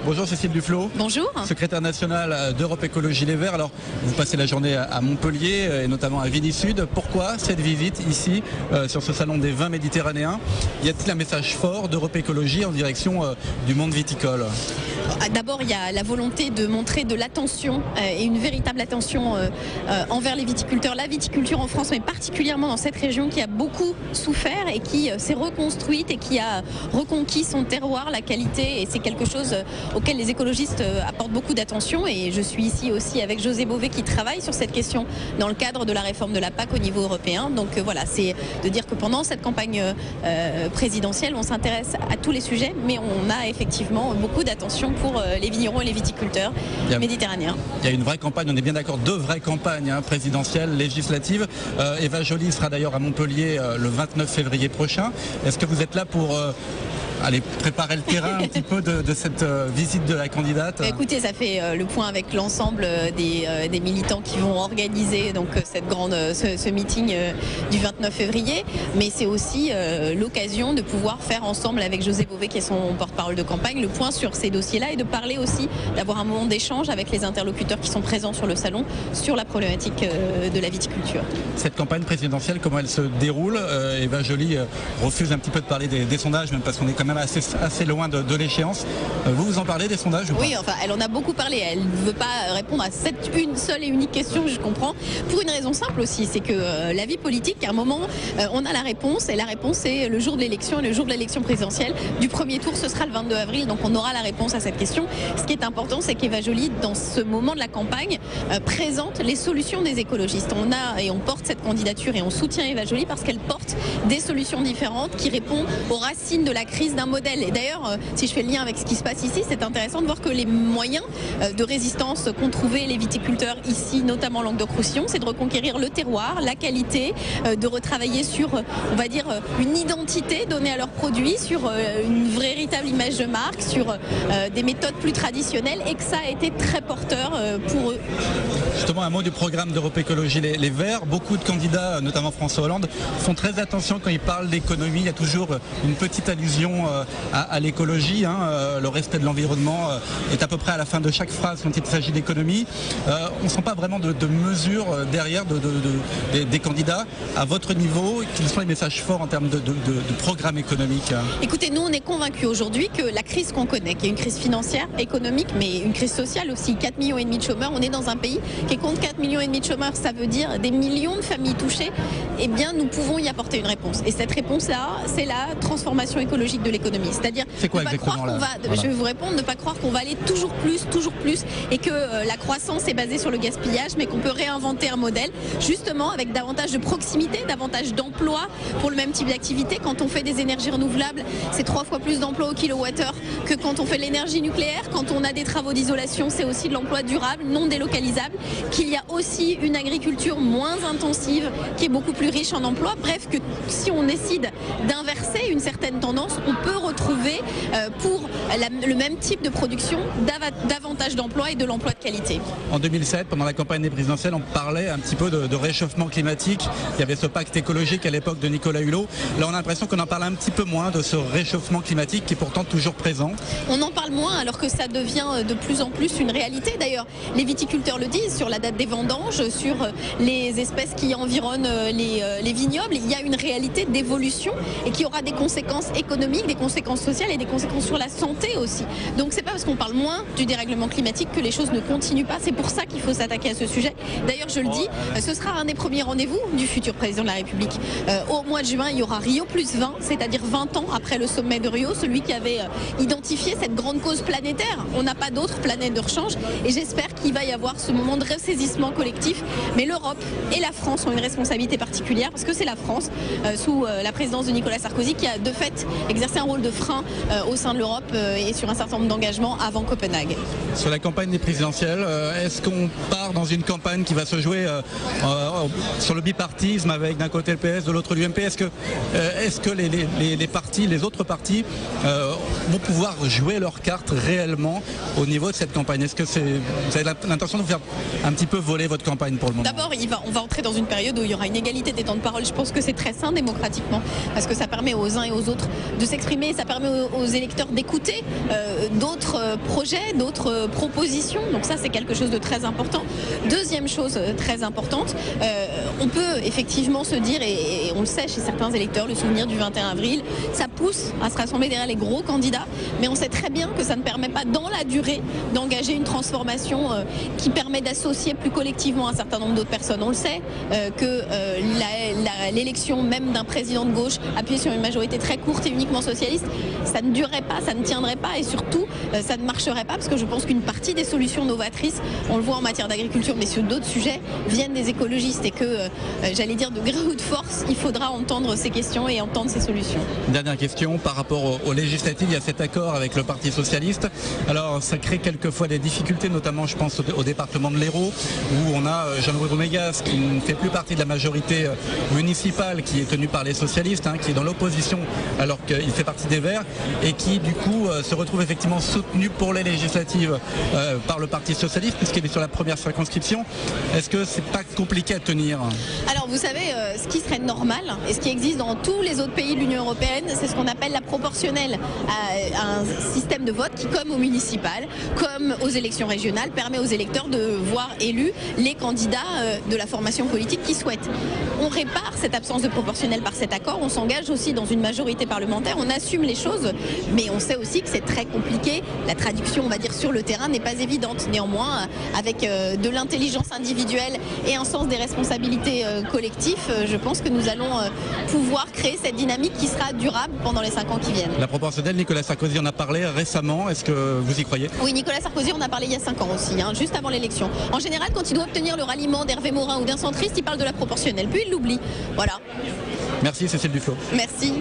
Bonjour Cécile Duflot. Bonjour. Secrétaire nationale d'Europe Écologie Les Verts. Alors, vous passez la journée à Montpellier et notamment à Vigny Sud. Pourquoi cette visite ici sur ce salon des vins méditerranéens? Y a-t-il un message fort d'Europe Écologie en direction du monde viticole? D'abord, il y a la volonté de montrer de l'attention et une véritable attention envers les viticulteurs. La viticulture en France, mais particulièrement dans cette région qui a beaucoup souffert et qui s'est reconstruite et qui a reconquis son terroir, la qualité. Et c'est quelque chose auquel les écologistes apportent beaucoup d'attention. Et je suis ici aussi avec José Bové qui travaille sur cette question dans le cadre de la réforme de la PAC au niveau européen. Donc voilà, c'est de dire que pendant cette campagne présidentielle, on s'intéresse à tous les sujets, mais on a effectivement beaucoup d'attention pour les vignerons et les viticulteurs méditerranéens. Il y a une vraie campagne, on est bien d'accord, deux vraies campagnes présidentielles, législatives. Eva Joly sera d'ailleurs à Montpellier le 29 février prochain. Est-ce que vous êtes là pour aller préparer le terrain un petit peu de cette visite de la candidate? Écoutez, ça fait le point avec l'ensemble des militants qui vont organiser donc, ce meeting du 29 février. Mais c'est aussi l'occasion de pouvoir faire ensemble avec José Bové, qui est son porte-parole de campagne, le point sur ces dossiers-là et de parler aussi, d'avoir un moment d'échange avec les interlocuteurs qui sont présents sur le salon sur la problématique de la viticulture. Cette campagne présidentielle, comment elle se déroule? Eva Joly refuse un petit peu de parler des sondages, même parce qu'on est quand même assez loin de l'échéance. Vous en parlez des sondages ou pas? Oui, enfin, elle en a beaucoup parlé. Elle ne veut pas répondre à une seule et unique question, je comprends. Pour une raison simple aussi, c'est que la vie politique, à un moment, on a la réponse, et la réponse c'est le jour de l'élection, et le jour de l'élection présidentielle du premier tour, ce sera le 22 avril, donc on aura la réponse à cette question. Ce qui est important, c'est qu'Eva Joly, dans ce moment de la campagne, présente les solutions des écologistes. On porte cette candidature et on soutient Eva Joly parce qu'elle porte des solutions différentes qui répondent aux racines de la crise d'un modèle. Et d'ailleurs, si je fais le lien avec ce qui se passe ici, c'est intéressant de voir que les moyens de résistance qu'ont trouvé les viticulteurs ici, notamment Languedoc-Roussillon, c'est de reconquérir le terroir, la qualité, de retravailler sur, on va dire, une identité donnée à leurs produits, sur une véritable image de marque, sur des méthodes plus traditionnelles, et que ça a été très porteur pour eux. Justement, un mot du programme d'Europe Écologie Les Verts. Beaucoup de candidats, notamment François Hollande, font très attention quand ils parlent d'économie. Il y a toujours une petite allusion à l'écologie. Le respect de l'environnement est à peu près à la fin de chaque phrase quand il s'agit d'économie. On ne sent pas vraiment de mesures derrière des candidats. À votre niveau, quels sont les messages forts en termes de programme économique? Écoutez, nous on est convaincus aujourd'hui que la crise qu'on connaît, qui est une crise financière, économique, mais une crise sociale aussi, 4,5 millions de chômeurs, on est dans un pays qui compte 4,5 millions de chômeurs, ça veut dire des millions de familles touchées, eh bien nous pouvons y apporter une réponse. Et cette réponse-là, c'est la transformation écologique de l'économie. C'est-à-dire, je vais vous répondre, ne pas croire qu'on va aller toujours plus, et que la croissance est basée sur le gaspillage, mais qu'on peut réinventer un modèle, justement avec davantage de proximité, davantage d'emplois pour le même type d'activité. Quand on fait des énergies renouvelables, c'est 3 fois plus d'emplois au kilowattheure que quand on fait de l'énergie nucléaire. Quand on a des travaux d'isolation, c'est aussi de l'emploi durable, non délocalisable, qu'il y a aussi une agriculture moins intensive, qui est beaucoup plus riche en emplois. Bref, que si on décide d'inverser une certaine tendance, on peut retrouver pour le même type de production davantage d'emplois et de l'emploi de qualité. En 2007, pendant la campagne présidentielle, on parlait un petit peu de réchauffement climatique. Il y avait ce pacte écologique à l'époque de Nicolas Hulot. Là, on a l'impression qu'on en parle un petit peu moins de ce réchauffement climatique qui est pourtant toujours présent. On en parle moins alors que ça devient de plus en plus une réalité. D'ailleurs, les viticulteurs le disent sur la date des vendanges, sur les espèces qui environnent les vignobles. Il y a une réalité d'évolution et qui aura des conséquences économiques, des conséquences sociales et des conséquences sur la santé aussi. Donc c'est pas parce qu'on parle moins du dérèglement climatique que les choses ne continuent pas. C'est pour ça qu'il faut s'attaquer à ce sujet. D'ailleurs, je le dis, ce sera un des premiers rendez-vous du futur président de la République. Au mois de juin, il y aura Rio + 20, c'est-à-dire 20 ans après le sommet de Rio, celui qui avait identifié cette grande cause planétaire. On n'a pas d'autre planète de rechange et j'espère qu'il va y avoir ce moment de ressaisissement collectif. Mais l'Europe et la France ont une responsabilité particulière parce que c'est la France, sous la présidence de Nicolas Sarkozy, qui a de fait exercé un rôle de frein au sein de l'Europe et sur un certain nombre d'engagements avant Copenhague. Sur la campagne des présidentielles, est-ce qu'on part dans une campagne qui va se jouer sur le bipartisme avec d'un côté le PS, de l'autre l'UMP? Est-ce que les autres partis vont pouvoir jouer leurs cartes réellement au niveau de cette campagne? Est-ce que vous avez l'intention de vous faire un petit peu voler votre campagne pour le moment? D'abord, on va entrer dans une période où il y aura une égalité des temps de parole. Je pense que c'est très sain démocratiquement parce que ça permet aux uns et aux autres de s'exprimer s'exprimer, ça permet aux électeurs d'écouter d'autres projets, d'autres propositions. Donc ça, c'est quelque chose de très important. Deuxième chose très importante, on peut effectivement se dire, et on le sait chez certains électeurs, le souvenir du 21 avril, ça pousse à se rassembler derrière les gros candidats, mais on sait très bien que ça ne permet pas dans la durée d'engager une transformation qui permet d'associer plus collectivement un certain nombre d'autres personnes. On le sait que l'élection même d'un président de gauche appuyé sur une majorité très courte et uniquement socialiste, ça ne durerait pas, ça ne tiendrait pas et surtout ça ne marcherait pas parce que je pense qu'une partie des solutions novatrices, on le voit en matière d'agriculture mais sur d'autres sujets, viennent des écologistes et que j'allais dire de gré ou de force, il faudra entendre ces questions et entendre ces solutions. Dernière question, par rapport aux législatives, il y a cet accord avec le Parti Socialiste. Alors ça crée quelquefois des difficultés, notamment je pense au département de l'Hérault, où on a Jean-Louis Romégas qui ne fait plus partie de la majorité municipale qui est tenue par les socialistes, qui est dans l'opposition alors qu'il fait partie des Verts et qui du coup se retrouve effectivement soutenu pour les législatives par le Parti Socialiste puisqu'il est sur la première circonscription. Est-ce que c'est pas compliqué à tenir? Alors vous savez, ce qui serait normal et ce qui existe dans tous les autres pays de l'Union européenne, c'est ce qu'on appelle la proportionnelle, un système de vote qui, comme au municipal, comme aux élections régionales, permet aux électeurs de voir élus les candidats de la formation politique qu'ils souhaitent. On répare cette absence de proportionnelle par cet accord, on s'engage aussi dans une majorité parlementaire, on assume les choses, mais on sait aussi que c'est très compliqué. La traduction, on va dire, sur le terrain n'est pas évidente. Néanmoins, avec de l'intelligence individuelle et un sens des responsabilités collectives, je pense que nous allons pouvoir créer cette dynamique qui sera durable pendant les 5 ans qui viennent. La proportionnelle, Nicolas Sarkozy en a parlé récemment, est-ce que vous y croyez? Oui, Nicolas Sarkozy en a parlé il y a 5 ans aussi, juste avant l'élection. En général, quand il doit obtenir le ralliement d'Hervé Morin ou d'un centriste, il parle de la proportionnelle, puis il l'oublie. Voilà. Merci Cécile Duflot. Merci.